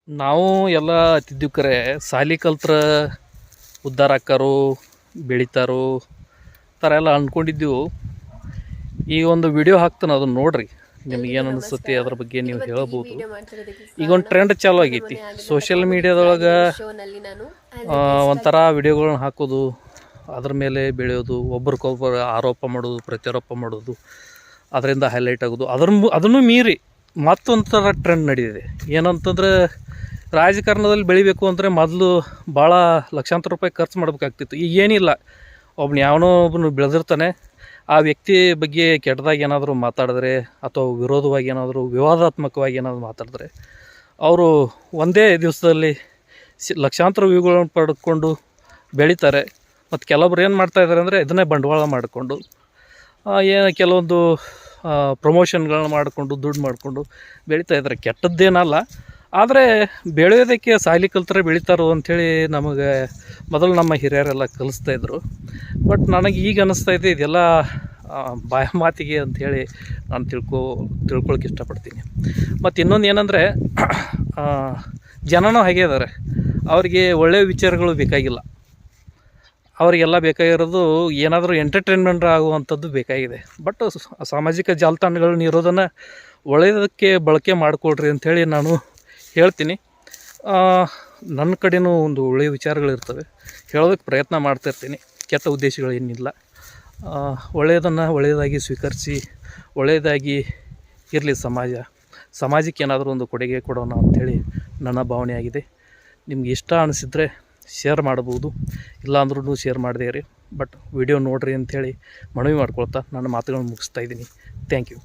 ನಾವು ಎಲ್ಲ ಹತ್ತಿದ್ದೀವಿ ಕರೆ ಸಾಲಿ ಕಲ್ತ್ರ ಉದ್ಧಾರ ಆಕ್ಕಾರು ಬೆಳಿತಾರೋ ಥರ ಎಲ್ಲ ಅಂದ್ಕೊಂಡಿದ್ದೀವಿ. ಈಗ ಒಂದು ವಿಡಿಯೋ ಹಾಕ್ತಾನೆ, ಅದನ್ನು ನೋಡ್ರಿ, ನಿಮ್ಗೆ ಏನು ಅನಿಸುತ್ತೆ ಅದ್ರ ಬಗ್ಗೆ ನೀವು ಹೇಳ್ಬೋದು. ಈಗ ಒಂದು ಟ್ರೆಂಡ್ ಚಾಲು ಆಗೈತಿ ಸೋಷಿಯಲ್ ಮೀಡಿಯಾದೊಳಗೆ, ಒಂಥರ ವಿಡಿಯೋಗಳನ್ನ ಹಾಕೋದು, ಅದ್ರ ಮೇಲೆ ಬೆಳೆಯೋದು, ಒಬ್ರಿಗೊಬ್ಬರು ಆರೋಪ ಮಾಡೋದು, ಪ್ರತ್ಯಾರೋಪ ಮಾಡೋದು, ಅದರಿಂದ ಹೈಲೈಟ್ ಆಗೋದು. ಅದನ್ನು ಮೀರಿ ಮತ್ತೊಂಥರ ಟ್ರೆಂಡ್ ನಡೆದಿದೆ. ಏನಂತಂದ್ರೆ ರಾಜಕಾರಣದಲ್ಲಿ ಬೆಳಿಬೇಕು ಅಂದರೆ ಮೊದಲು ಭಾಳ ಲಕ್ಷಾಂತರ ರೂಪಾಯಿ ಖರ್ಚು ಮಾಡಬೇಕಾಗ್ತಿತ್ತು. ಈಗ ಏನಿಲ್ಲ, ಯಾವನೋ ಒಬ್ಬನು ಬೆಳೆದಿರ್ತಾನೆ, ಆ ವ್ಯಕ್ತಿ ಬಗ್ಗೆ ಕೆಟ್ಟದಾಗಿ ಏನಾದರೂ ಮಾತಾಡಿದ್ರೆ ಅಥವಾ ವಿರೋಧವಾಗಿ ಏನಾದರೂ ವಿವಾದಾತ್ಮಕವಾಗಿ ಏನಾದರೂ ಮಾತಾಡಿದ್ರೆ ಅವರು ಒಂದೇ ದಿವಸದಲ್ಲಿ ಲಕ್ಷಾಂತರ ವ್ಯೂಗಳನ್ನು ಪಡ್ಕೊಂಡು ಬೆಳೀತಾರೆ. ಮತ್ತು ಕೆಲವೊಬ್ರು ಏನು ಮಾಡ್ತಾಯಿದ್ದಾರೆ ಅಂದರೆ ಇದನ್ನೇ ಬಂಡವಾಳ ಮಾಡಿಕೊಂಡು ಕೆಲವೊಂದು ಪ್ರಮೋಷನ್ಗಳನ್ನ ಮಾಡಿಕೊಂಡು ದುಡ್ಡು ಮಾಡಿಕೊಂಡು ಬೆಳೀತಾಯಿದ್ದಾರೆ. ಕೆಟ್ಟದ್ದೇನಲ್ಲ, ಆದರೆ ಬೆಳೆಯೋದಕ್ಕೆ ಸಾಲಿ ಕಲ್ತ್ರೆ ಬೆಳೀತಾರೋ ಅಂಥೇಳಿ ನಮಗೆ ಮೊದಲು ನಮ್ಮ ಹಿರಿಯರೆಲ್ಲ ಕಲಿಸ್ತಾಯಿದ್ರು. ಬಟ್ ನನಗೆ ಈಗ ಅನ್ನಿಸ್ತಾಯಿದೆ ಇದೆಲ್ಲ ಬಾಯ ಮಾತಿಗೆ ಅಂಥೇಳಿ ನಾನು ತಿಳ್ಕೊಳಕ್ಕೆ ಇಷ್ಟಪಡ್ತೀನಿ. ಮತ್ತು ಇನ್ನೊಂದು ಏನಂದರೆ, ಜನನೂ ಹಾಗೆ ಇದ್ದಾರೆ, ಅವರಿಗೆ ಒಳ್ಳೆಯ ವಿಚಾರಗಳು ಬೇಕಾಗಿಲ್ಲ. ಅವರಿಗೆಲ್ಲ ಬೇಕಾಗಿರೋದು ಏನಾದರೂ ಎಂಟರ್ಟೈನ್ಮೆಂಟ್ ಆಗುವಂಥದ್ದು ಬೇಕಾಗಿದೆ. ಬಟ್ ಸಾಮಾಜಿಕ ಜಾಲತಾಣಗಳನ್ನ ಇರೋದನ್ನು ಒಳ್ಳೆಯದಕ್ಕೆ ಬಳಕೆ ಮಾಡಿಕೊಡ್ರಿ ಅಂಥೇಳಿ ನಾನು ಹೇಳ್ತೀನಿ. ನನ್ನ ಕಡೆಯೂ ಒಂದು ಒಳ್ಳೆಯ ವಿಚಾರಗಳಿರ್ತವೆ, ಹೇಳೋದಕ್ಕೆ ಪ್ರಯತ್ನ ಮಾಡ್ತಾಯಿರ್ತೀನಿ. ಕೆಟ್ಟ ಉದ್ದೇಶಗಳೇನಿಲ್ಲ. ಒಳ್ಳೆಯದನ್ನು ಒಳ್ಳೆಯದಾಗಿ ಸ್ವೀಕರಿಸಿ ಒಳ್ಳೆಯದಾಗಿ ಇರಲಿ ಸಮಾಜಕ್ಕೆ ಏನಾದರೂ ಒಂದು ಕೊಡುಗೆ ಕೊಡೋಣ ಅಂಥೇಳಿ ನನ್ನ ಭಾವನೆಯಾಗಿದೆ. ನಿಮ್ಗೆ ಇಷ್ಟ ಅನಿಸಿದರೆ ಶೇರ್ ಮಾಡ್ಬೋದು, ಇಲ್ಲಾಂದ್ರೂ ಶೇರ್ ಮಾಡದೇ ಇರಿ. ಬಟ್ ವಿಡಿಯೋ ನೋಡಿರಿ ಅಂಥೇಳಿ ಮನವಿ ಮಾಡ್ಕೊಳ್ತಾ ನನ್ನ ಮಾತುಗಳನ್ನು ಮುಗಿಸ್ತಾ ಇದ್ದೀನಿ. Thank you.